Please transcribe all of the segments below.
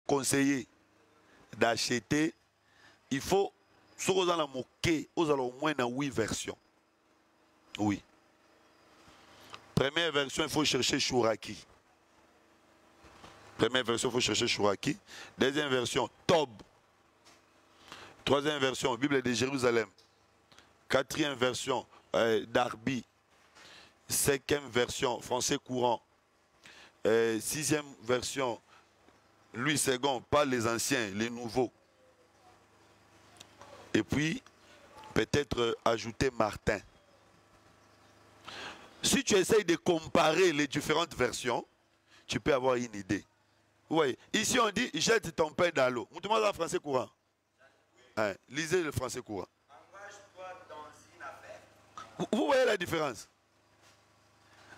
conseiller d'acheter, il faut, si vous avez au moins 8 versions. Oui. Première version, il faut chercher Chouraki. Première version, il faut chercher Chouraki. Deuxième version, Tob. Troisième version, Bible de Jérusalem. Quatrième version, Darby. Cinquième version, français courant. Sixième version, Louis II, pas les anciens, les nouveaux. Et puis, peut-être ajouter Martin. Si tu essayes de comparer les différentes versions, tu peux avoir une idée. Vous voyez, ici on dit jette ton pain dans l'eau. Vous demandez en français courant. Hein, lisez le français courant. Engage-toi dans une affaire. Vous voyez la différence?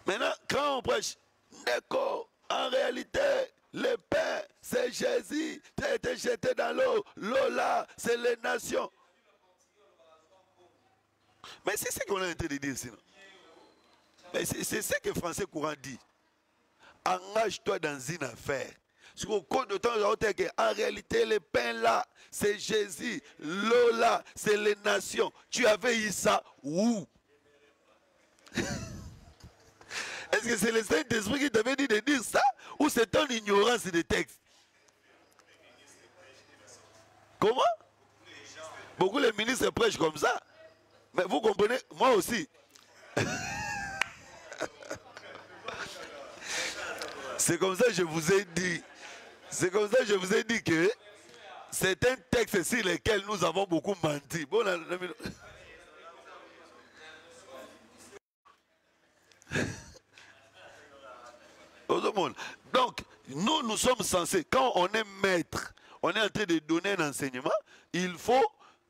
Maintenant, quand on prêche, Neko, en réalité, le pain, c'est Jésus, tu as été jeté dans l'eau. L'eau là, c'est les nations. Mais c'est ce qu'on est en train de dire sinon. Mais c'est ce que le français courant dit. Engage-toi dans une affaire. Parce qu'au cours de temps, en réalité, le pain là, c'est Jésus. L'eau là, c'est les nations. Tu avais eu ça où? Est-ce que c'est le Saint-Esprit qui t'avait dit de dire ça? Ou c'est ton ignorance des textes? Comment? Beaucoup les ministres prêchent comme ça. Mais vous comprenez, moi aussi. C'est comme ça que je vous ai dit. C'est comme ça que je vous ai dit que c'est un texte sur lequel nous avons beaucoup menti. Bon, donc, nous sommes censés, quand on est maître, on est en train de donner un enseignement, il faut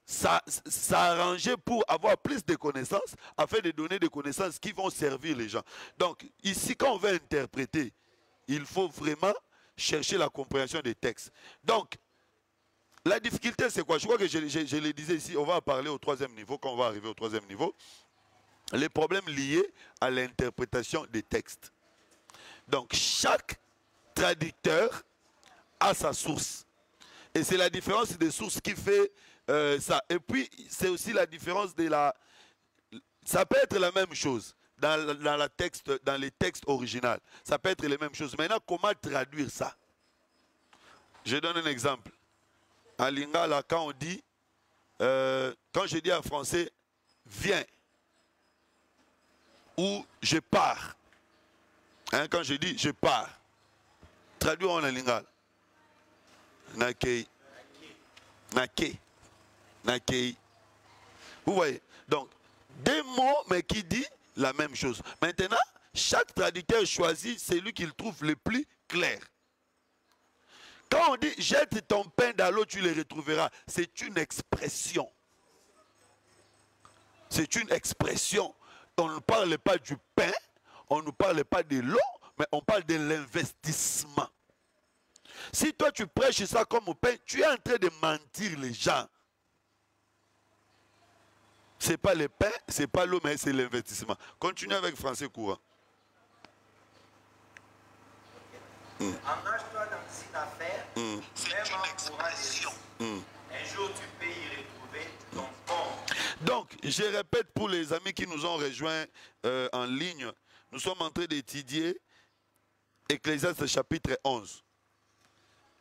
s'arranger pour avoir plus de connaissances, afin de donner des connaissances qui vont servir les gens. Donc, ici, quand on veut interpréter, il faut vraiment chercher la compréhension des textes. Donc, la difficulté, c'est quoi? Je crois que je le disais ici, on va en parler au 3e niveau, quand on va arriver au 3e niveau. Les problèmes liés à l'interprétation des textes. Donc, chaque traducteur a sa source. Et c'est la différence des sources qui fait ça. Et puis, c'est aussi la différence de la... Ça peut être la même chose dans les textes originaux. Ça peut être les mêmes choses. Maintenant, comment traduire ça? Je donne un exemple. En lingala, quand on dit, quand je dis en français, viens, ou je pars. Hein, quand je dis je pars, traduisons en lingala. Nakei. Nakei. Nakei. Vous voyez? Donc, des mots, mais qui dit la même chose. Maintenant, chaque traducteur choisit celui qu'il trouve le plus clair. Quand on dit jette ton pain dans l'eau, tu le retrouveras, c'est une expression. C'est une expression. On ne parle pas du pain, on ne parle pas de l'eau, mais on parle de l'investissement. Si toi tu prêches ça comme pain, tu es en train de mentir les gens. Ce n'est pas le pain, ce n'est pas l'eau, mais c'est l'investissement. Continue avec français courant. Engage-toi dans une affaire, C'est une expression. Un jour tu peux y retrouver ton compte. Donc, je répète pour les amis qui nous ont rejoints en ligne, nous sommes en train d'étudier Ecclésiaste chapitre 11.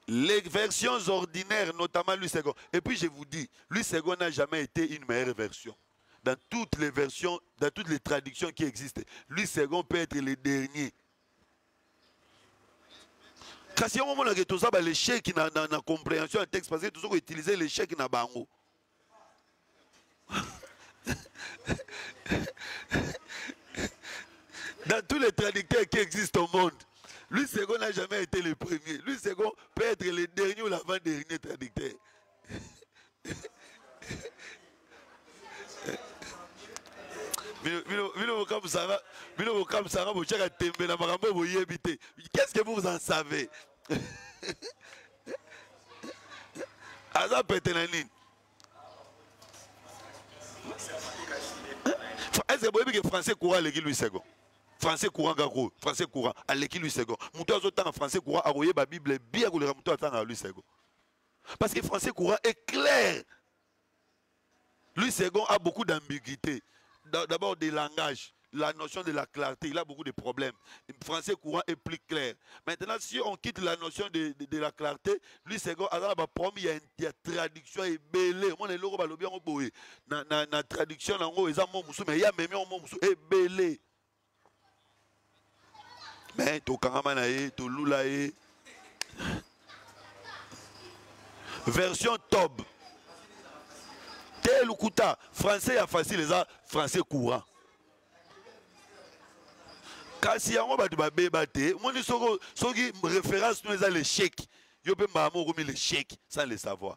Les versions ordinaires, notamment Louis II. Et puis je vous dis, Louis II n'a jamais été une meilleure version. Dans toutes les versions, dans toutes les traductions qui existent, Louis II peut être le dernier. Car si on a tout ça, l'échec qui n'a pas compréhension du texte, parce que tout ça qu'on utilise l'échec qui n'a pas bango. Dans tous les traducteurs qui existent au monde, Louis II n'a jamais été le premier. Louis II peut être le dernier ou l'avant-dernier traducteur. Qu'est-ce que vous en savez? Est-ce que vous avez que français courant Louis II? Français courant gako, français courant, à l'équipe lui second. Moutou a en français courant, à royer la Bible bien que le moutou a lui second. Parce que français courant est clair. Lui second a beaucoup d'ambiguïté. D'abord des langages, la notion de la clarté, il a beaucoup de problèmes. Le français courant est plus clair. Maintenant, si on quitte la notion de la clarté, lui second, il y a traduction et belé. Moi, les logos, bien na traduction, mais il y a même un mot et belé. Mais to kangamanae, to lulae. Version Tob. Tel ou kuta. Français a facile, les français courant. Kasi yango batu ba bébate, moi ni soki référence nous les chèques. Yo pe mamo remis les chèques sans le savoir.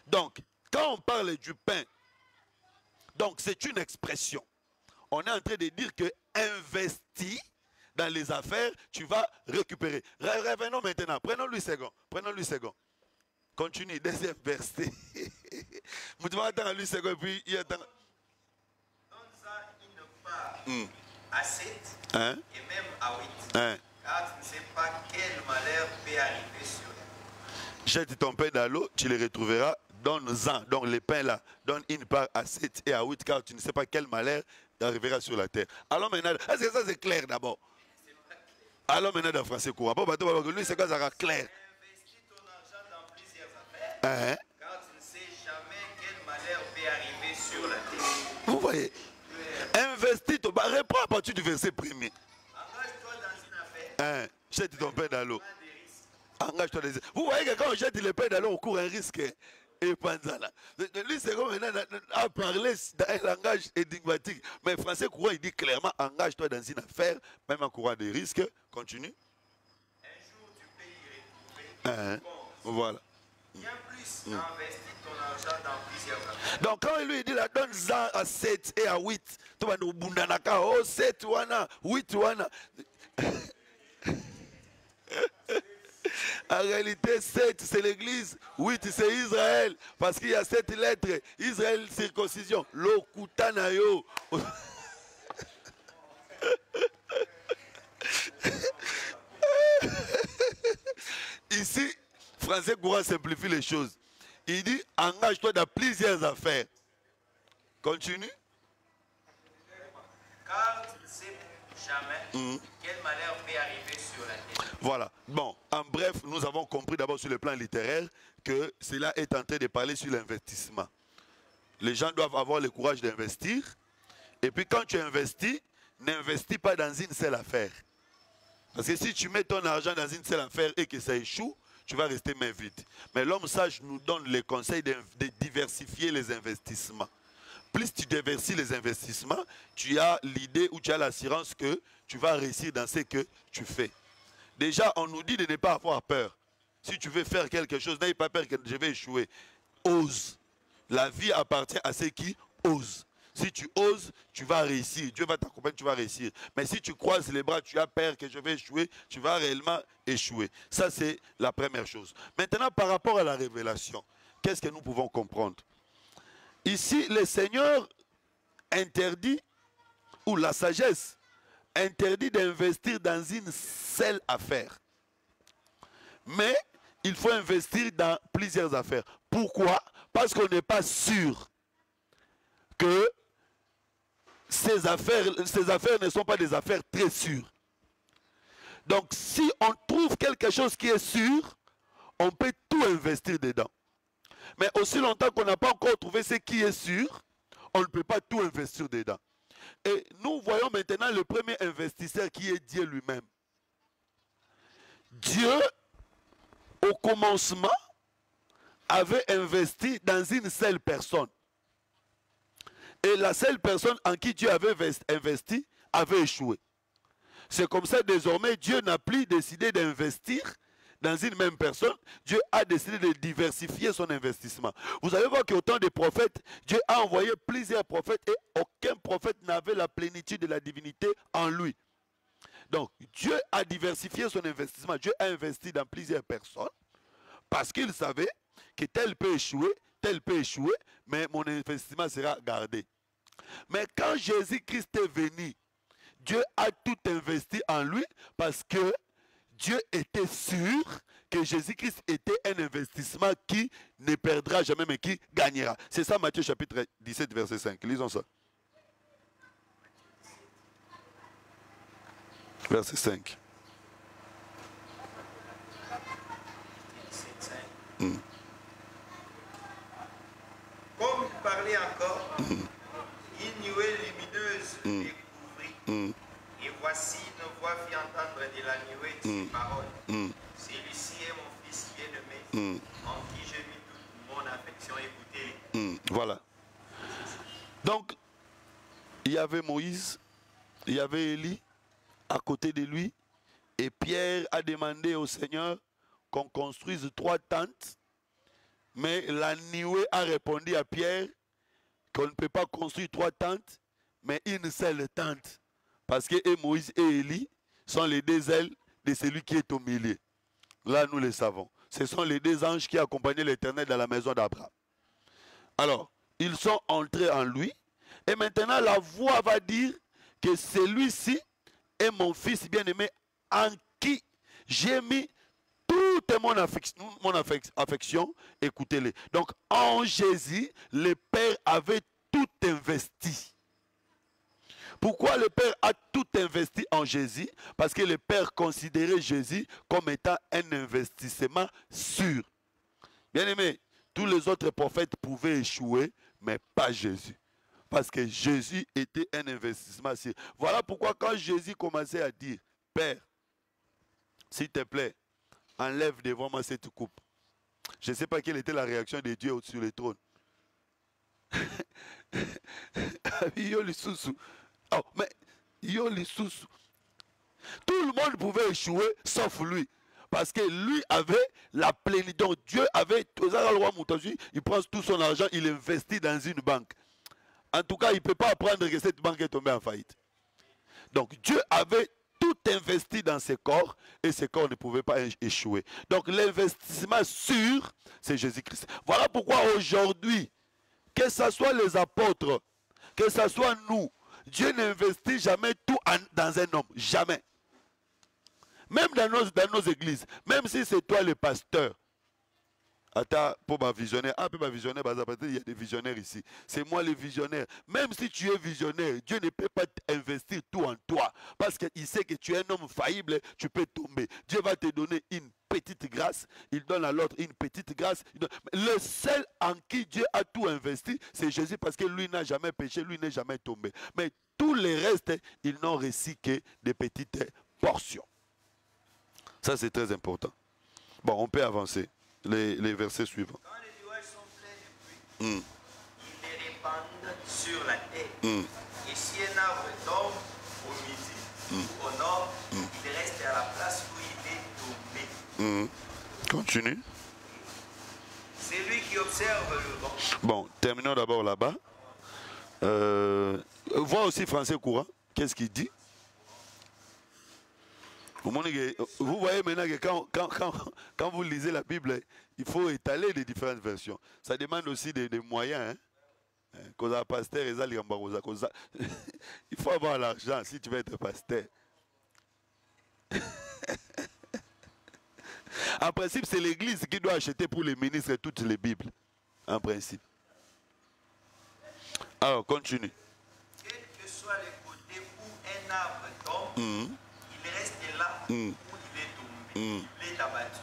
Donc, quand on parle du pain, donc c'est une expression. On est en train de dire que investi dans les affaires, tu vas récupérer. Revenons maintenant. Prenons-lui second. Prenons-lui second. Continue. Deuxième verset. Vous devez attendre lui second. Puis il attend. Donne-en une part à 7 Hein? et même à 8. Hein? Car tu ne sais pas quel malheur peut arriver sur eux. Jette ton pain dans l'eau, tu les retrouveras. Donne-en. Donc les pains là, donne une part à 7 et à 8, car tu ne sais pas quel malheur arrivera sur la terre. Alors maintenant, est-ce que ça c'est clair d'abord? Alors maintenant dans le français courant. Lui c'est quand ça sera clair. Investis ton argent dans plusieurs affaires. Hein? Car tu ne sais jamais quel malheur peut arriver sur la terre. Vous voyez? Investis ton pain. Reprends à partir du verset premier. Engage-toi dans une affaire. Hein? Jette ton pain dans l'eau. Prends des risques. Engage-toi des... Vous voyez que quand on jette le pain dans l'eau, on court un risque. Et Panzala. Lui, c'est comme maintenant à parler dans un langage énigmatique. Mais le français courant, il dit clairement engage-toi dans une affaire, même en courant des risques. Continue. Un jour, tu peux y retrouver. Hein? Voilà. Bien plus, investis ton argent dans plusieurs affaires. Donc, quand il lui dit, la donne-en à 7 et à 8, tu vas nous bundanaka, oh 7 wana, 8 wana. En réalité, 7 c'est l'église, 8 c'est Israël. Parce qu'il y a 7 lettres. Israël, circoncision. Lokutanayo. Ici, français courant simplifie les choses. Il dit engage-toi dans plusieurs affaires. Continue. Car tu ne sais jamais quel malheur peut arriver sur la terre. Voilà. Bon, en bref, nous avons compris d'abord sur le plan littéraire que cela est en train de parler sur l'investissement. Les gens doivent avoir le courage d'investir. Et puis quand tu investis, n'investis pas dans une seule affaire. Parce que si tu mets ton argent dans une seule affaire et que ça échoue, tu vas rester main vide. Mais l'homme sage nous donne le conseil de diversifier les investissements. Plus tu diversifies les investissements, tu as l'idée ou tu as l'assurance que tu vas réussir dans ce que tu fais. Déjà, on nous dit de ne pas avoir peur. Si tu veux faire quelque chose, n'aie pas peur que je vais échouer. Ose. La vie appartient à ceux qui osent. Si tu oses, tu vas réussir. Dieu va t'accompagner, tu vas réussir. Mais si tu croises les bras, tu as peur que je vais échouer, tu vas réellement échouer. Ça, c'est la première chose. Maintenant, par rapport à la révélation, qu'est-ce que nous pouvons comprendre? Ici, le Seigneur interdit, ou la sagesse interdit d'investir dans une seule affaire. Mais il faut investir dans plusieurs affaires. Pourquoi? Parce qu'on n'est pas sûr que ces affaires ne sont pas des affaires très sûres. Donc si on trouve quelque chose qui est sûr, on peut tout investir dedans. Mais aussi longtemps qu'on n'a pas encore trouvé ce qui est sûr, on ne peut pas tout investir dedans. Et nous voyons maintenant le premier investisseur qui est Dieu lui-même. Dieu, au commencement, avait investi dans une seule personne. Et la seule personne en qui Dieu avait investi avait échoué. C'est comme ça désormais Dieu n'a plus décidé d'investir dans une même personne. Dieu a décidé de diversifier son investissement. Vous allez voir qu'au temps des prophètes, Dieu a envoyé plusieurs prophètes et aucun prophète n'avait la plénitude de la divinité en lui. Donc Dieu a diversifié son investissement. Dieu a investi dans plusieurs personnes parce qu'il savait que tel peut échouer, mais mon investissement sera gardé. Mais quand Jésus-Christ est venu, Dieu a tout investi en lui parce que Dieu était sûr que Jésus-Christ était un investissement qui ne perdra jamais mais qui gagnera. C'est ça Matthieu chapitre 17 verset 5. Lisons ça. Verset 5. Comme il parlait encore, une nuée lumineuse les couvrit. Et voici une voix fit entendre de la nuée ces paroles. Celui-ci est mon fils bien-aimé, en qui j'ai mis toute mon affection. Écoutez. Voilà. Donc, il y avait Moïse, il y avait Élie à côté de lui, et Pierre a demandé au Seigneur qu'on construise 3 tentes, mais la nuée a répondu à Pierre qu'on ne peut pas construire 3 tentes, mais une seule tente. Parce que Moïse et Élie sont les 2 ailes de celui qui est au milieu. Là, nous le savons. Ce sont les 2 anges qui accompagnaient l'Éternel dans la maison d'Abraham. Alors, ils sont entrés en lui. Et maintenant, la voix va dire que celui-ci est mon fils bien-aimé en qui j'ai mis toute mon affection. Écoutez-le. Donc, en Jésus, le Père avait tout investi. Pourquoi le Père a tout investi en Jésus? Parce que le Père considérait Jésus comme étant un investissement sûr. Bien aimé, tous les autres prophètes pouvaient échouer, mais pas Jésus. Parce que Jésus était un investissement sûr. Voilà pourquoi quand Jésus commençait à dire, Père, s'il te plaît, enlève devant moi cette coupe. Je ne sais pas quelle était la réaction de Dieu au-dessus du trône. Oh, mais tout le monde pouvait échouer sauf lui. Parce que lui avait la plénitude. Donc Dieu avait, il prend tout son argent, il investit dans une banque. En tout cas, il ne peut pas apprendre que cette banque est tombée en faillite. Donc Dieu avait tout investi dans ses corps et ses corps ne pouvaient pas échouer. Donc l'investissement sûr, c'est Jésus-Christ. Voilà pourquoi aujourd'hui, que ce soit les apôtres, que ce soit nous, Dieu n'investit jamais tout dans un homme. Jamais. Même dans nos églises. Même si c'est toi le pasteur. Attends, pour ma visionnaire. Ah, pour ma visionnaire, il y a des visionnaires ici. C'est moi le visionnaire. Même si tu es visionnaire, Dieu ne peut pas investir tout en toi. Parce qu'il sait que tu es un homme faillible, tu peux tomber. Dieu va te donner une petite grâce. Il donne à l'autre une petite grâce. Le seul en qui Dieu a tout investi, c'est Jésus. Parce que lui n'a jamais péché, lui n'est jamais tombé. Mais tous les restes, ils n'ont reçu que des petites portions. Ça, c'est très important. Bon, on peut avancer. Les versets suivants. Quand les nuages sont pleins de pluie, ils les répandent sur la terre. Et si un arbre tombe au midi ou au nord, il reste à la place où il est tombé. Continue. C'est lui qui observe le vent. Bon, terminons d'abord là-bas. Vois aussi français courant. Qu'est-ce qu'il dit? Vous voyez maintenant que quand vous lisez la Bible, il faut étaler les différentes versions. Ça demande aussi des moyens. Pasteur, il faut avoir l'argent si tu veux être pasteur. En principe, c'est l'Église qui doit acheter pour les ministres toutes les Bibles. En principe. Alors, continue. Quel que soit le côté où un arbre tombe, il reste là où il est tombé, il est abattu.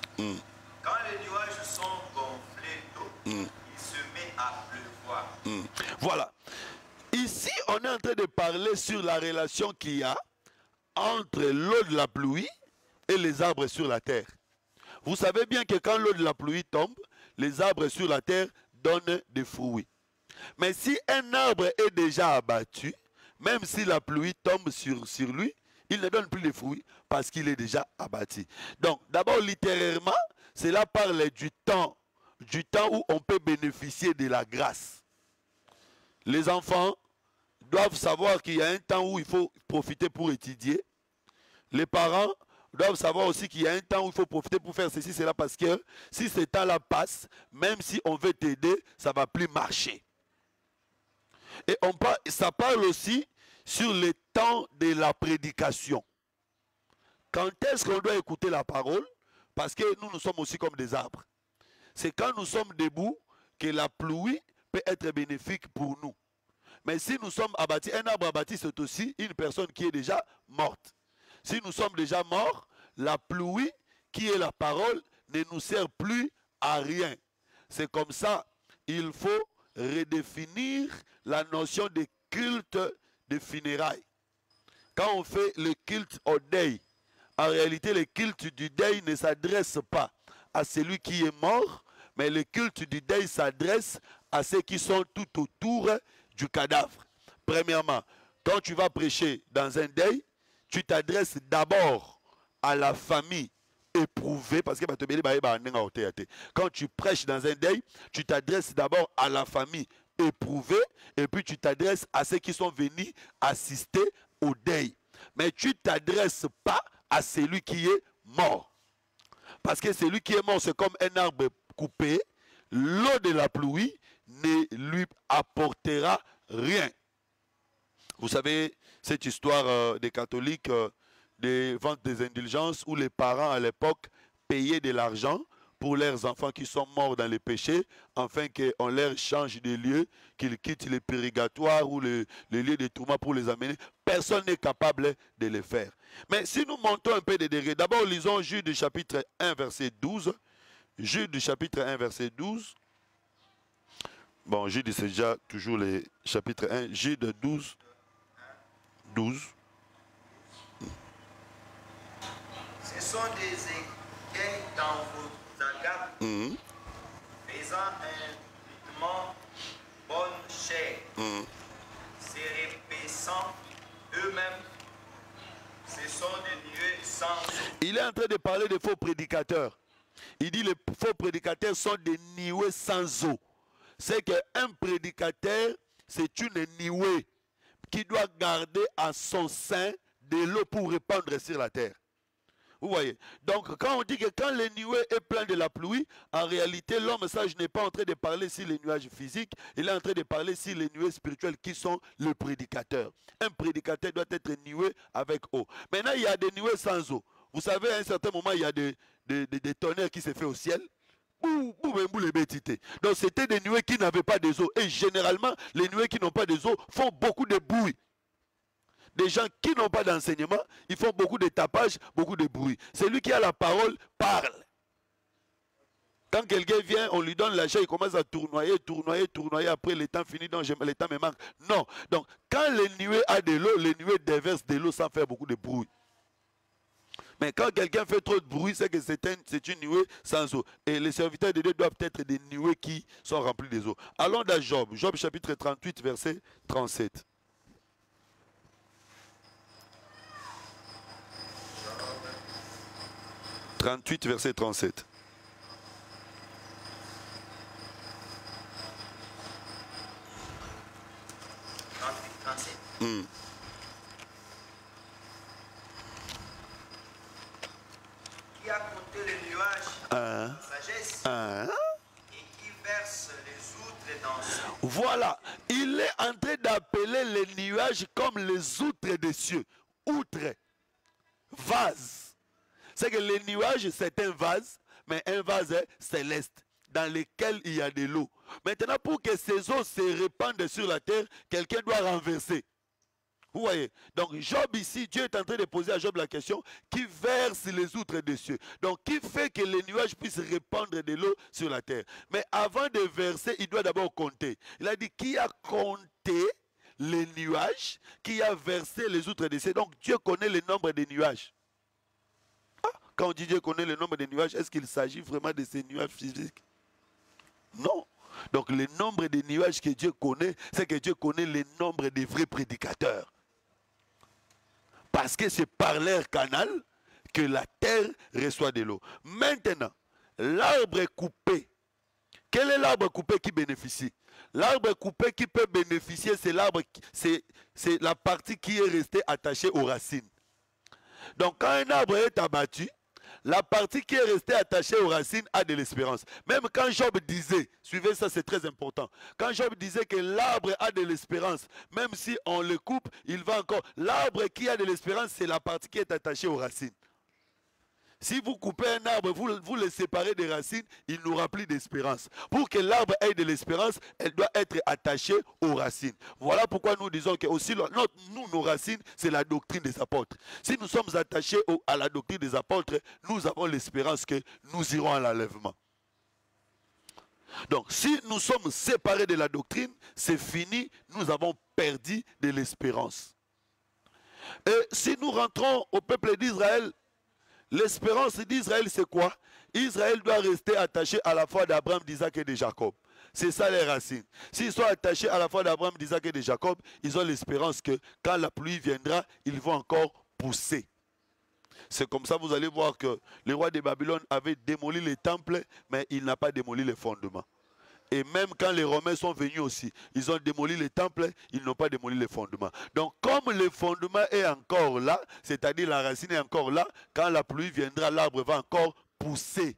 Quand les nuages sont gonflés d'eau, il se met à pleuvoir. Voilà. Ici, on est en train de parler sur la relation qu'il y a entre l'eau de la pluie et les arbres sur la terre. Vous savez bien que quand l'eau de la pluie tombe, les arbres sur la terre donnent des fruits. Mais si un arbre est déjà abattu, même si la pluie tombe sur lui, il ne donne plus de fruits parce qu'il est déjà abattu. Donc, d'abord, littéralement, cela parle du temps où on peut bénéficier de la grâce. Les enfants doivent savoir qu'il y a un temps où il faut profiter pour étudier. Les parents doivent savoir aussi qu'il y a un temps où il faut profiter pour faire ceci, cela, parce que si ce temps-là passe, même si on veut t'aider, ça ne va plus marcher. Et ça parle aussi sur les temps de la prédication. Quand est-ce qu'on doit écouter la parole? Parce que nous sommes aussi comme des arbres. C'est quand nous sommes debout que la pluie peut être bénéfique pour nous. Mais si nous sommes abattus, un arbre abattu, c'est aussi une personne qui est déjà morte. Si nous sommes déjà morts, la pluie, qui est la parole, ne nous sert plus à rien. C'est comme ça, il faut redéfinir la notion de culte de funérailles. Quand on fait le culte au deuil, en réalité, le culte du deuil ne s'adresse pas à celui qui est mort, mais le culte du deuil s'adresse à ceux qui sont tout autour du cadavre. Premièrement, quand tu vas prêcher dans un deuil, tu t'adresses d'abord à la famille éprouvée, parce que quand tu prêches dans un deuil, tu t'adresses d'abord à la famille éprouvée, et puis tu t'adresses à ceux qui sont venus assister au deuil. Mais tu ne t'adresses pas à celui qui est mort. Parce que celui qui est mort, c'est comme un arbre coupé. L'eau de la pluie ne lui apportera rien. Vous savez, cette histoire des catholiques, des ventes des indulgences, où les parents à l'époque payaient de l'argent pour leurs enfants qui sont morts dans les péchés, afin qu'on leur change de lieu, qu'ils quittent le purgatoire ou le lieu de tourment pour les amener. Personne n'est capable de le faire. Mais si nous montons un peu de degré, d'abord lisons Jude chapitre 1, verset 12. Jude chapitre 1, verset 12. Bon, Jude, c'est déjà toujours le chapitre 1. Jude 12. 12. Ce sont des écueils dans vos agapes, faisant un bonne chair, se répétant eux-mêmes. Ce sont des nuées sans eau. Il est en train de parler de faux prédicateurs. Il dit les faux prédicateurs sont des nuées sans eau. C'est qu'un prédicateur, c'est une nuée qui doit garder à son sein de l'eau pour répandre sur la terre. Vous voyez? Donc, quand on dit que quand le nuée est plein de la pluie, en réalité, l'homme sage n'est pas en train de parler sur les nuages physiques, il est en train de parler sur les nuées spirituelles qui sont le prédicateur. Un prédicateur doit être nué avec eau. Maintenant, il y a des nuées sans eau. Vous savez, à un certain moment, il y a des tonnerres qui se font au ciel. Donc, c'était des nuées qui n'avaient pas des eaux. Et généralement, les nuées qui n'ont pas des eaux font beaucoup de bruit. Des gens qui n'ont pas d'enseignement, ils font beaucoup de tapage, beaucoup de bruit. Celui qui a la parole parle. Quand quelqu'un vient, on lui donne l'argent, il commence à tournoyer, tournoyer, tournoyer. Après, le temps finit, donc le temps me manque. Non. Donc, quand les nuées a de l'eau, les nuées déversent de l'eau sans faire beaucoup de bruit. Mais quand quelqu'un fait trop de bruit, c'est que c'est une nuée sans eau. Et les serviteurs de Dieu doivent être des nuées qui sont remplies des eaux. Allons dans Job. Job chapitre 38, verset 37. 38, verset 37. Qui a compté les nuages, sagesse, et qui verse les outres dans cieux. Voilà, il est en train d'appeler les nuages comme les outres des cieux. Outres, vase. C'est que les nuages, c'est un vase, mais un vase céleste, dans lequel il y a de l'eau. Maintenant, pour que ces eaux se répandent sur la terre, quelqu'un doit renverser. Vous voyez? Donc, Job ici, Dieu est en train de poser à Job la question, qui verse les outres des cieux. Donc, qui fait que les nuages puissent répandre de l'eau sur la terre. Mais avant de verser, il doit d'abord compter. Il a dit, qui a compté les nuages, qui a versé les outres des cieux. Donc, Dieu connaît le nombre des nuages. Quand on dit Dieu connaît le nombre de nuages, est-ce qu'il s'agit vraiment de ces nuages physiques? Non. Donc le nombre de nuages que Dieu connaît, c'est que Dieu connaît le nombre de vrais prédicateurs. Parce que c'est par leur canal que la terre reçoit de l'eau. Maintenant, l'arbre coupé. Quel est l'arbre coupé qui bénéficie? L'arbre coupé qui peut bénéficier, c'est l'arbre, c'est la partie qui est restée attachée aux racines. Donc quand un arbre est abattu, la partie qui est restée attachée aux racines a de l'espérance. Même quand Job disait, suivez ça, c'est très important. Quand Job disait que l'arbre a de l'espérance, même si on le coupe, il va encore. L'arbre qui a de l'espérance, c'est la partie qui est attachée aux racines. Si vous coupez un arbre, vous le séparez des racines, il n'aura plus d'espérance. Pour que l'arbre ait de l'espérance, elle doit être attachée aux racines. Voilà pourquoi nous disons que aussi, nos racines, c'est la doctrine des apôtres. Si nous sommes attachés à la doctrine des apôtres, nous avons l'espérance que nous irons à l'enlèvement. Donc, si nous sommes séparés de la doctrine, c'est fini, nous avons perdu de l'espérance. Et si nous rentrons au peuple d'Israël, l'espérance d'Israël, c'est quoi? Israël doit rester attaché à la foi d'Abraham, d'Isaac et de Jacob. C'est ça les racines. S'ils sont attachés à la foi d'Abraham, d'Isaac et de Jacob, ils ont l'espérance que quand la pluie viendra, ils vont encore pousser. C'est comme ça, vous allez voir que le roi de Babylone avait démoli les temples, mais il n'a pas démoli les fondements. Et même quand les Romains sont venus aussi, ils ont démoli les temples, ils n'ont pas démoli les fondements. Donc comme le fondement est encore là, c'est-à-dire la racine est encore là, quand la pluie viendra, l'arbre va encore pousser.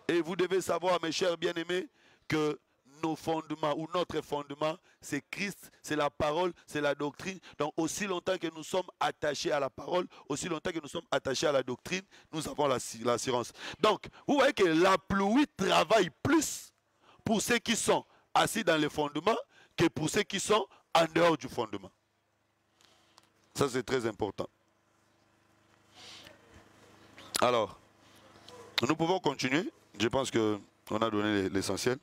Et vous devez savoir, mes chers bien-aimés, que nos fondements ou notre fondement, c'est Christ, c'est la parole, c'est la doctrine. Donc aussi longtemps que nous sommes attachés à la parole, aussi longtemps que nous sommes attachés à la doctrine, nous avons l'assurance. Donc, vous voyez que la pluie travaille plus pour ceux qui sont assis dans le fondement que pour ceux qui sont en dehors du fondement. Ça, c'est très important. Alors, nous pouvons continuer. Je pense qu'on a donné l'essentiel.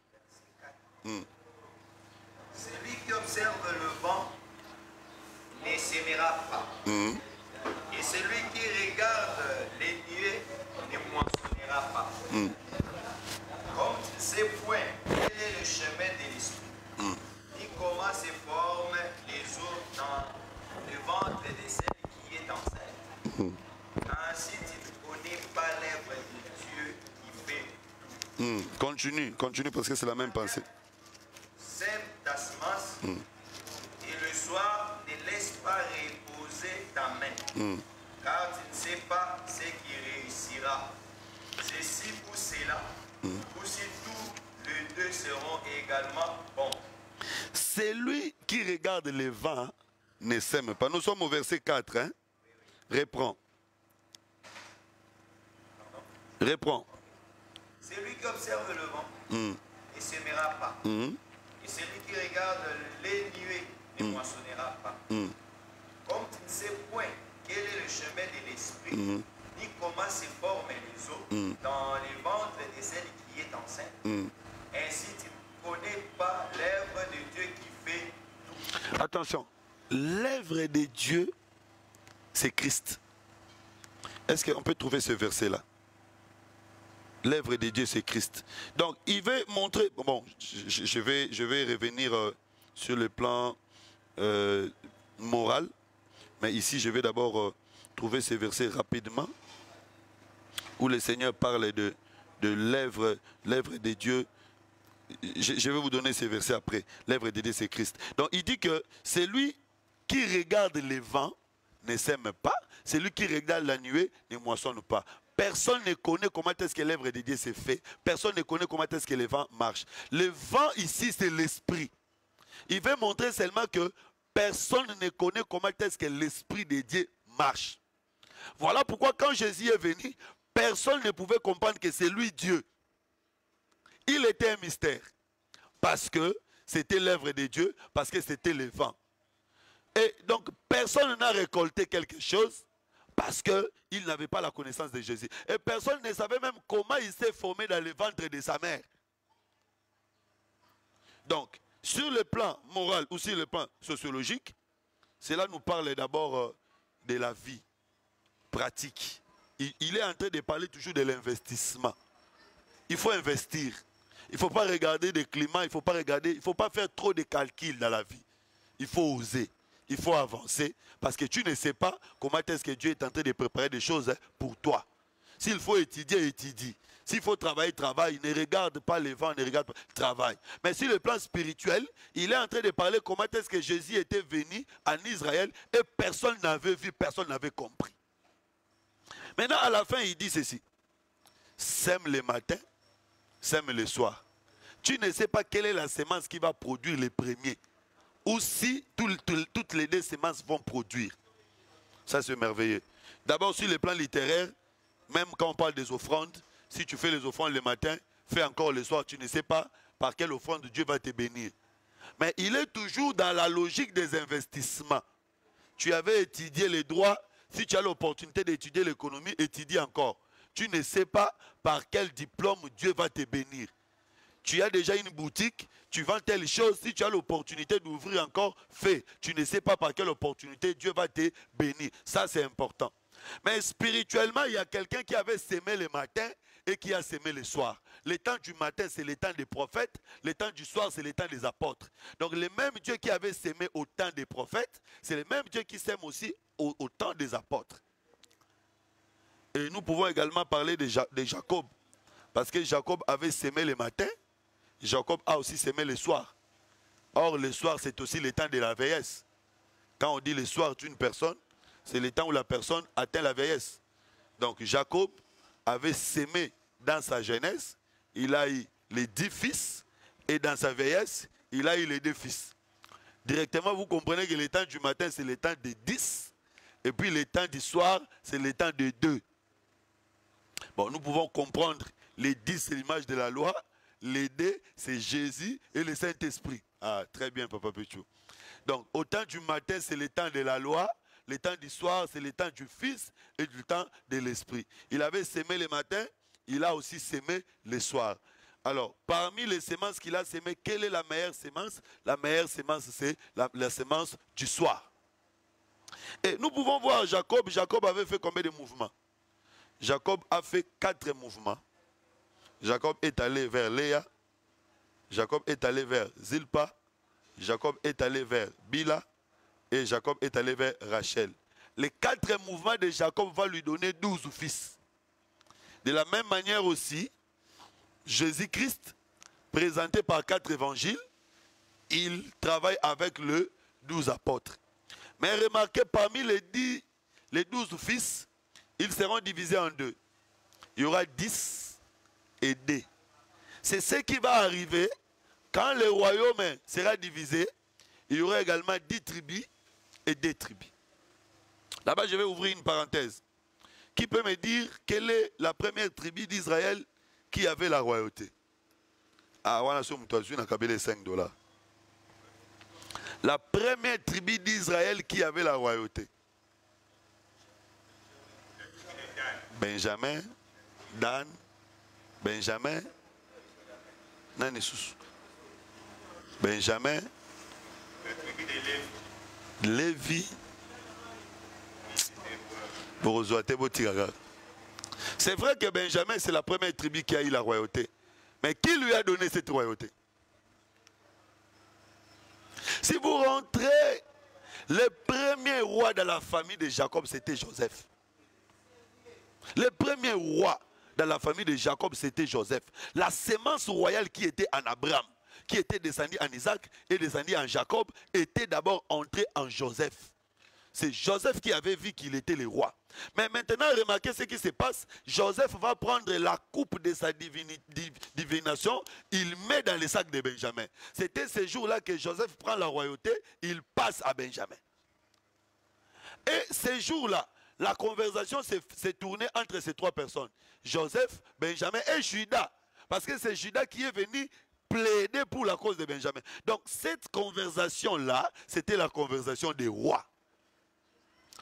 Celui qui observe le vent ne s'aimera pas. Et celui qui regarde les nuées ne moissonnera pas. Comme tu ne sais point quel est le chemin de l'esprit, ni comment se forment les eaux dans le ventre de celle qui est enceinte. Ainsi tu ne connais pas l'œuvre de Dieu qui fait tout. Continue parce que c'est la même pensée. Sème ta semence et le soir ne laisse pas reposer ta main, car tu ne sais pas ce qui réussira. Ceci ou cela, ou si tous les deux seront également bons. Celui qui regarde les vents ne sème pas. Nous sommes au verset 4. Hein? Reprends. Reprends. Celui qui observe le vent ne s'aimera pas. Et celui qui regarde les nuées ne moissonnera pas. Comme tu ne sais point quel est le chemin de l'esprit, ni comment se forment les eaux dans les ventres de celle qui est enceinte, ainsi tu ne connais pas l'œuvre de Dieu qui fait tout. Attention, l'œuvre de Dieu, c'est Christ. Est-ce qu'on peut trouver ce verset-là? L'œuvre de Dieu, c'est Christ. Donc, il veut montrer... Bon, je vais revenir sur le plan moral. Mais ici, je vais d'abord trouver ces versets rapidement. Où le Seigneur parle de l'œuvre de Dieu. Je vais vous donner ces versets après. L'œuvre de Dieu, c'est Christ. Donc, il dit que c'est lui qui regarde les vents, ne sème pas. C'est lui qui regarde la nuée, ne moissonne pas. Personne ne connaît comment est-ce que l'œuvre de Dieu s'est fait. Personne ne connaît comment est-ce que le vent marche. Le vent ici, c'est l'esprit. Il veut montrer seulement que personne ne connaît comment est-ce que l'esprit de Dieu marche. Voilà pourquoi quand Jésus est venu, personne ne pouvait comprendre que c'est lui Dieu. Il était un mystère. Parce que c'était l'œuvre de Dieu, parce que c'était le vent. Et donc personne n'a récolté quelque chose. Parce qu'il n'avait pas la connaissance de Jésus. Et personne ne savait même comment il s'est formé dans le ventre de sa mère. Donc, sur le plan moral ou sur le plan sociologique, cela nous parle d'abord de la vie pratique. Il est en train de parler toujours de l'investissement. Il faut investir. Il ne faut pas regarder des climats, il ne faut pas faire trop de calculs dans la vie. Il faut oser. Il faut avancer parce que tu ne sais pas comment est-ce que Dieu est en train de préparer des choses pour toi. S'il faut étudier, étudie. S'il faut travailler, travaille. Ne regarde pas les vents, ne regarde pas, travaille. Mais sur le plan spirituel, il est en train de parler comment est-ce que Jésus était venu en Israël et personne n'avait vu, personne n'avait compris. Maintenant, à la fin, il dit ceci. Sème le matin, sème le soir. Tu ne sais pas quelle est la semence qui va produire les premiers. Ou si toutes les deux semences vont produire. Ça, c'est merveilleux. D'abord, sur le plan littéraire, même quand on parle des offrandes, si tu fais les offrandes le matin, fais encore le soir, tu ne sais pas par quelle offrande Dieu va te bénir. Mais il est toujours dans la logique des investissements. Tu avais étudié les droits, si tu as l'opportunité d'étudier l'économie, étudie encore. Tu ne sais pas par quel diplôme Dieu va te bénir. Tu as déjà une boutique, tu vends telle chose, si tu as l'opportunité d'ouvrir encore, fais. Tu ne sais pas par quelle opportunité Dieu va te bénir. Ça, c'est important. Mais spirituellement, il y a quelqu'un qui avait sémé le matin et qui a sémé le soir. Le temps du matin, c'est le temps des prophètes. Le temps du soir, c'est le temps des apôtres. Donc, le même Dieu qui avait sémé au temps des prophètes, c'est le même Dieu qui sème aussi au temps des apôtres. Et nous pouvons également parler de Jacob. Parce que Jacob avait sémé le matin, Jacob a aussi sémé le soir. Or, le soir, c'est aussi le temps de la vieillesse. Quand on dit le soir d'une personne, c'est le temps où la personne atteint la vieillesse. Donc, Jacob avait sémé dans sa jeunesse, il a eu les 10 fils, et dans sa vieillesse, il a eu les 2 fils. Directement, vous comprenez que le temps du matin, c'est le temps de 10, et puis le temps du soir, c'est le temps de 2. Bon, nous pouvons comprendre, les 10, c'est l'image de la loi, les 2, c'est Jésus et le Saint-Esprit. Ah, très bien, Papa Péchou. Donc, au temps du matin, c'est le temps de la loi, le temps du soir, c'est le temps du Fils et du temps de l'Esprit. Il avait sémé le matin, il a aussi sémé le soir. Alors, parmi les semences qu'il a sémées, quelle est la meilleure sémence? La meilleure sémence, c'est la sémence du soir. Et nous pouvons voir Jacob. Jacob avait fait combien de mouvements? Jacob a fait 4 mouvements. Jacob est allé vers Léa. Jacob est allé vers Zilpa. Jacob est allé vers Bila. Et Jacob est allé vers Rachel. Les 4 mouvements de Jacob vont lui donner 12 fils. De la même manière aussi, Jésus-Christ, présenté par 4 évangiles, il travaille avec les 12 apôtres. Mais remarquez, parmi les 12 fils, ils seront divisés en 2. Il y aura 10 et 2. C'est ce qui va arriver quand le royaume sera divisé. Il y aura également 10 tribus et 2 tribus. Là-bas, je vais ouvrir une parenthèse. Qui peut me dire quelle est la première tribu d'Israël qui avait la royauté? Ah, voilà, c'est $5. La première tribu d'Israël qui avait la royauté. Benjamin, Dan, Benjamin, Nani Soussou. Benjamin, Lévi, c'est vrai que Benjamin, c'est la première tribu qui a eu la royauté. Mais qui lui a donné cette royauté? Si vous rentrez, le premier roi de la famille de Jacob, c'était Joseph. Le premier roi dans la famille de Jacob, c'était Joseph. La sémence royale qui était en Abraham, qui était descendue en Isaac et descendue en Jacob, était d'abord entrée en Joseph. C'est Joseph qui avait vu qu'il était le roi. Mais maintenant, remarquez ce qui se passe. Joseph va prendre la coupe de sa divination, il met dans le sac de Benjamin. C'était ce jour-là que Joseph prend la royauté, il passe à Benjamin. Et ce jour-là, la conversation s'est tournée entre ces 3 personnes. Joseph, Benjamin et Judas. Parce que c'est Judas qui est venu plaider pour la cause de Benjamin. Donc cette conversation-là, c'était la conversation des rois.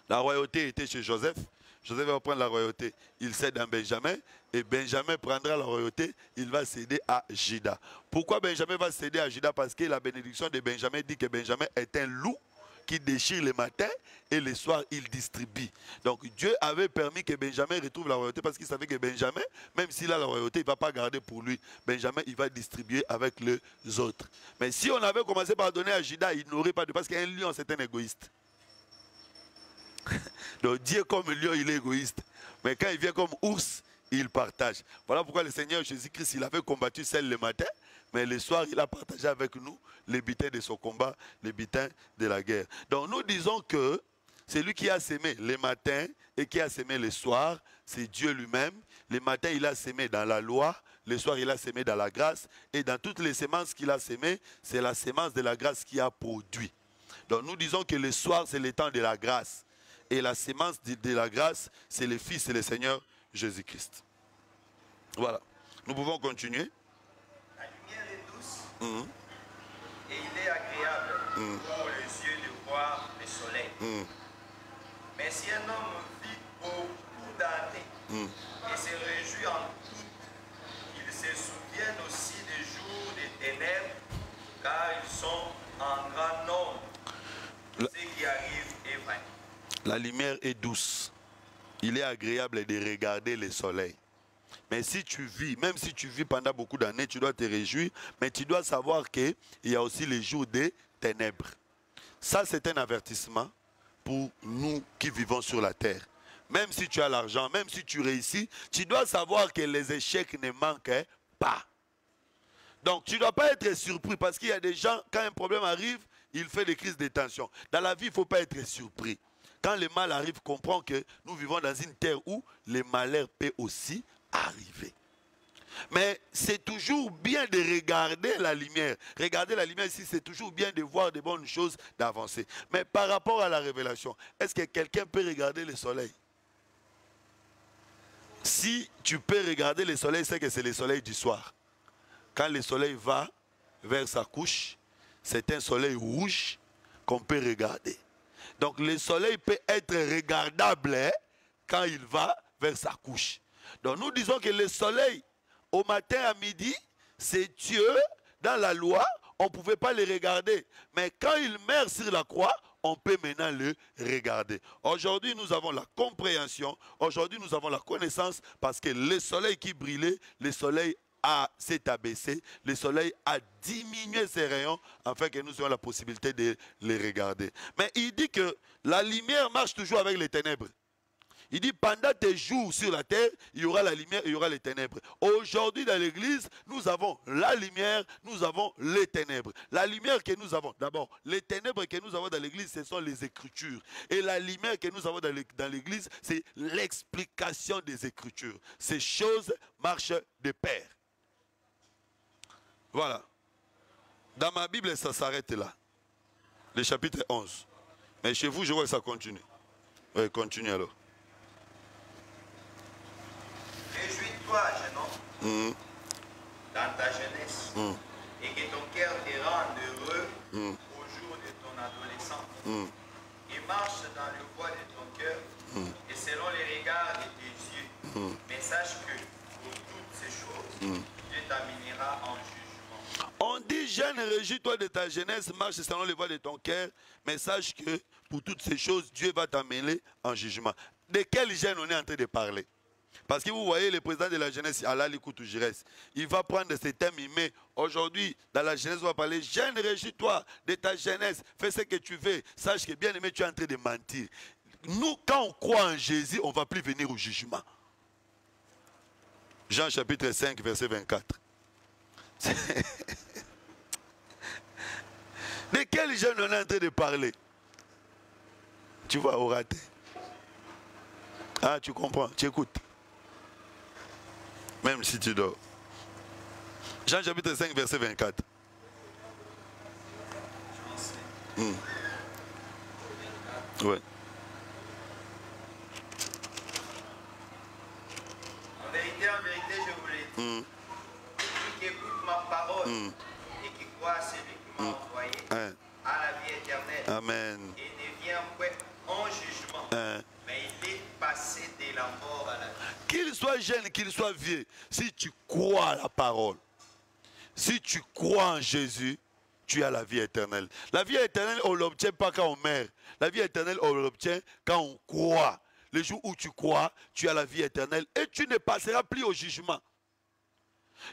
La royauté était chez Joseph. Joseph va prendre la royauté, il cède à Benjamin. Et Benjamin prendra la royauté, il va céder à Judas. Pourquoi Benjamin va céder à Judas? Parce que la bénédiction de Benjamin dit que Benjamin est un loup qui déchire le matin et le soir il distribue. Donc Dieu avait permis que Benjamin retrouve la royauté parce qu'il savait que Benjamin, même s'il a la royauté, il ne va pas garder pour lui. Benjamin, il va distribuer avec les autres. Mais si on avait commencé par donner à Judas, il n'aurait pas de... Parce qu'un lion, c'est un égoïste. Donc Dieu comme lion, il est égoïste. Mais quand il vient comme ours, il partage. Voilà pourquoi le Seigneur Jésus-Christ, il avait combattu celle le matin, mais le soir, il a partagé avec nous les butins de son combat, les butins de la guerre. Donc nous disons que C'est lui qui a sémé les matins et qui a sémé les soirs. C'est Dieu lui-même. Les matins, il a sémé dans la loi. Le soir, il a sémé dans la grâce. Et dans toutes les semences qu'il a sémées, c'est la sémence de la grâce qui a produit. Donc nous disons que le soir, c'est le temps de la grâce. Et la sémence de la grâce, c'est le Fils et le Seigneur Jésus-Christ. Voilà. Nous pouvons continuer. La lumière est douce et il est agréable pour les yeux de voir le soleil. Mais si un homme vit beaucoup d'années et se réjouit en tout, il se souvienne aussi des jours des ténèbres, car ils sont en grand nombre. Ce qui arrive est vrai. La lumière est douce. Il est agréable de regarder le soleil. Mais si tu vis, même si tu vis pendant beaucoup d'années, tu dois te réjouir, mais tu dois savoir qu'il y a aussi les jours des ténèbres. Ça, c'est un avertissement pour nous qui vivons sur la terre. Même si tu as l'argent, même si tu réussis, tu dois savoir que les échecs ne manquent pas. Donc, tu ne dois pas être surpris parce qu'il y a des gens, quand un problème arrive, ils font des crises de tension. Dans la vie, il ne faut pas être surpris. Quand le mal arrive, comprends que nous vivons dans une terre où les malheurs peuvent aussi arriver. Mais c'est toujours bien de regarder la lumière. Regarder la lumière ici, c'est toujours bien de voir de bonnes choses, d'avancer. Mais par rapport à la révélation, est-ce que quelqu'un peut regarder le soleil? Si tu peux regarder le soleil, c'est que c'est le soleil du soir. Quand le soleil va vers sa couche, c'est un soleil rouge qu'on peut regarder. Donc le soleil peut être regardable quand il va vers sa couche. Donc nous disons que le soleil, au matin à midi, c'est Dieu dans la loi, on ne pouvait pas le regarder. Mais quand il meurt sur la croix, on peut maintenant le regarder. Aujourd'hui, nous avons la compréhension, aujourd'hui, nous avons la connaissance, parce que le soleil qui brillait, le soleil s'est abaissé, le soleil a diminué ses rayons afin que nous ayons la possibilité de les regarder. Mais il dit que la lumière marche toujours avec les ténèbres. Il dit pendant tes jours sur la terre, il y aura la lumière et il y aura les ténèbres. Aujourd'hui dans l'église, nous avons la lumière, nous avons les ténèbres. La lumière que nous avons, d'abord, les ténèbres que nous avons dans l'église, ce sont les Écritures. Et la lumière que nous avons dans l'église, c'est l'explication des Écritures. Ces choses marchent de pair. Voilà. Dans ma Bible, ça s'arrête là. Le chapitre 11. Mais chez vous, je vois que ça continue. Oui, continue alors. Réjouis-toi, jeune homme, dans ta jeunesse, et que ton cœur te rende heureux au jour de ton adolescence. Et marche dans le voie de ton cœur, et selon les regards de tes yeux. Mais sache que pour toutes ces choses, Dieu t'amenera en jugement. On dit, jeune, réjouis-toi de ta jeunesse, marche selon les voies de ton cœur, mais sache que pour toutes ces choses, Dieu va t'amener en jugement. De quel jeune on est en train de parler? Parce que vous voyez, le président de la jeunesse, Allah Likoutou Jires, il va prendre ces thèmes, mais aujourd'hui, dans la jeunesse, on va parler, jeune, réjouis-toi de ta jeunesse, fais ce que tu veux, sache que bien aimé, tu es en train de mentir. Nous, quand on croit en Jésus, on ne va plus venir au jugement. Jean chapitre 5, verset 24. De quel jeune on est en train de parler? Tu vois, au raté. Ah, tu comprends, tu écoutes. Même si tu dors. Jean chapitre 5, verset 24. Ouais. En vérité, je vous l'ai dit. Celui qui écoute ma parole et qui croit à celui qui m'a envoyé a la vie éternelle. Amen. Et ne vient point en jugement. Mais il est passé de la mort à la vie. Qu'il soit jeune, qu'il soit vieux, si tu crois à la parole, si tu crois en Jésus, tu as la vie éternelle. La vie éternelle, on ne l'obtient pas quand on meurt. La vie éternelle, on l'obtient quand on croit. Le jour où tu crois, tu as la vie éternelle et tu ne passeras plus au jugement.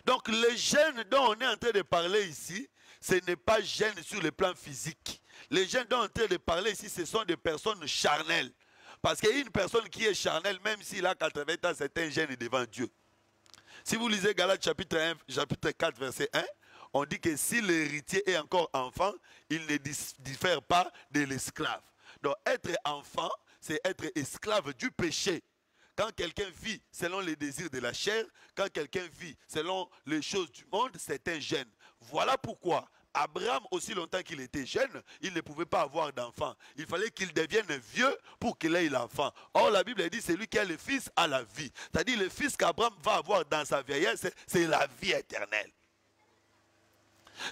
Donc les jeunes dont on est en train de parler ici, ce n'est pas jeunes sur le plan physique. Les jeunes dont on est en train de parler ici, ce sont des personnes charnelles. Parce qu'une personne qui est charnelle, même s'il a 80 ans, c'est un jeune devant Dieu. Si vous lisez Galates chapitre 4, verset 1, on dit que si l'héritier est encore enfant, il ne diffère pas de l'esclave. Donc être enfant, c'est être esclave du péché. Quand quelqu'un vit selon les désirs de la chair, quand quelqu'un vit selon les choses du monde, c'est un jeune. Voilà pourquoi Abraham, aussi longtemps qu'il était jeune, il ne pouvait pas avoir d'enfant. Il fallait qu'il devienne vieux pour qu'il ait l'enfant. Or, la Bible dit, celui qui a le fils a la vie. C'est-à-dire, le fils qu'Abraham va avoir dans sa vieillesse, c'est la vie éternelle.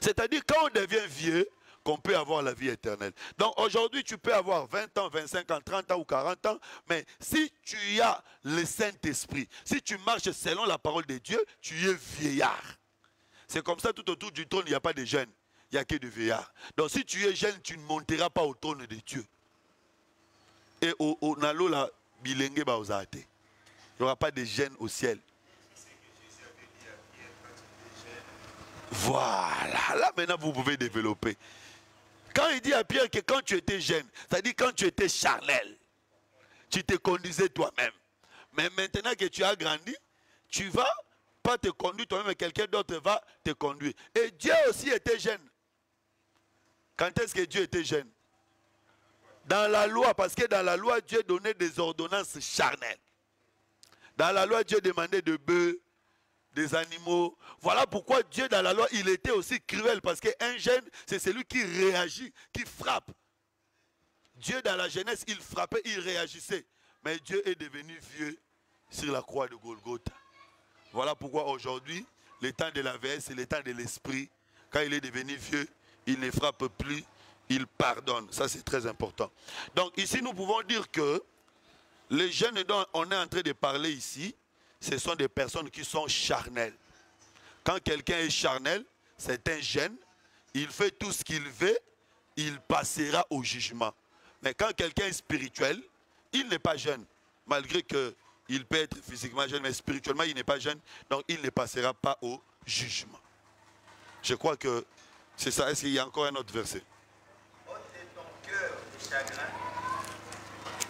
C'est-à-dire, quand on devient vieux, qu'on peut avoir la vie éternelle. Donc aujourd'hui, tu peux avoir 20 ans, 25 ans, 30 ans ou 40 ans, mais si tu as le Saint-Esprit, si tu marches selon la parole de Dieu, tu es vieillard. C'est comme ça, tout autour du trône, il n'y a pas de jeunes, il n'y a que de vieillards. Donc si tu es jeune, tu ne monteras pas au trône de Dieu. Et au nalo la bilenge baozate. Il n'y aura pas de jeunes au ciel. Voilà, là maintenant vous pouvez développer. Quand il dit à Pierre que quand tu étais jeune, c'est-à-dire quand tu étais charnel, tu te conduisais toi-même. Mais maintenant que tu as grandi, tu vas pas te conduire toi-même, mais quelqu'un d'autre va te conduire. Et Dieu aussi était jeune. Quand est-ce que Dieu était jeune? Dans la loi, parce que dans la loi, Dieu donnait des ordonnances charnelles. Dans la loi, Dieu demandait de bœufs, des animaux. Voilà pourquoi Dieu dans la loi, il était aussi cruel, parce qu'un jeune, c'est celui qui réagit, qui frappe. Dieu dans la jeunesse, il frappait, il réagissait. Mais Dieu est devenu vieux sur la croix de Golgotha. Voilà pourquoi aujourd'hui, le temps de la vieillesse, c'est le temps de l'esprit. Quand il est devenu vieux, il ne frappe plus, il pardonne. Ça, c'est très important. Donc ici, nous pouvons dire que les jeunes dont on est en train de parler ici, ce sont des personnes qui sont charnelles. Quand quelqu'un est charnel, c'est un jeune, il fait tout ce qu'il veut, il passera au jugement. Mais quand quelqu'un est spirituel, il n'est pas jeune. Malgré qu'il peut être physiquement jeune, mais spirituellement, il n'est pas jeune. Donc, il ne passera pas au jugement. Je crois que c'est ça. Est-ce qu'il y a encore un autre verset? Ôte de ton cœur le chagrin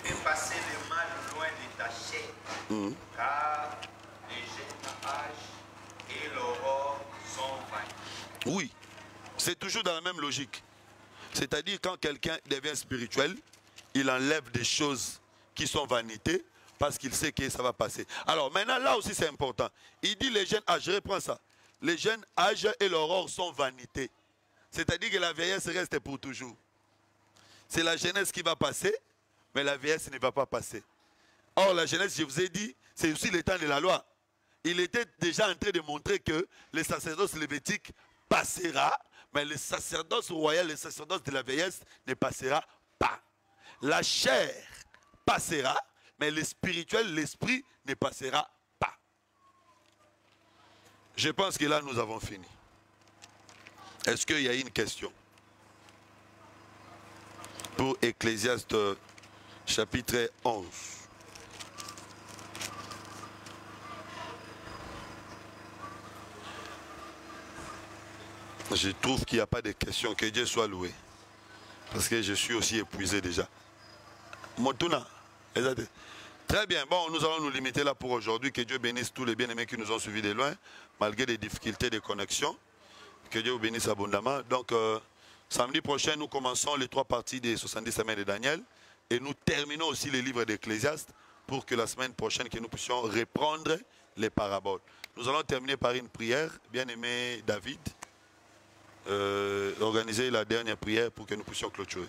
et passer le mal loin de ta chair. Car les jeunes âges et l'aurore sont vains. Oui, c'est toujours dans la même logique. C'est-à-dire quand quelqu'un devient spirituel, il enlève des choses qui sont vanités parce qu'il sait que ça va passer. Alors maintenant, là aussi c'est important. Il dit les jeunes âges, je reprends ça. Les jeunes âges et l'aurore sont vanités. C'est-à-dire que la vieillesse reste pour toujours. C'est la jeunesse qui va passer, mais la vieillesse ne va pas passer. Or, la jeunesse, je vous ai dit, c'est aussi le temps de la loi. Il était déjà en train de montrer que le sacerdoce lévitique passera, mais le sacerdoce royal, le sacerdoce de la vieillesse ne passera pas. La chair passera, mais le spirituel, l'esprit ne passera pas. Je pense que là, nous avons fini. Est-ce qu'il y a une question? Pour Ecclésiaste chapitre 11. Je trouve qu'il n'y a pas de question. Que Dieu soit loué. Parce que je suis aussi épuisé déjà. Motuna. Très bien. Bon, nous allons nous limiter là pour aujourd'hui. Que Dieu bénisse tous les bien-aimés qui nous ont suivis de loin, malgré des difficultés de connexion. Que Dieu vous bénisse abondamment. Donc, samedi prochain, nous commençons les 3 parties des 70 semaines de Daniel. Et nous terminons aussi les livres d'Ecclésiaste pour que la semaine prochaine, que nous puissions reprendre les paraboles. Nous allons terminer par une prière. Bien-aimé David, organiser la dernière prière pour que nous puissions clôturer.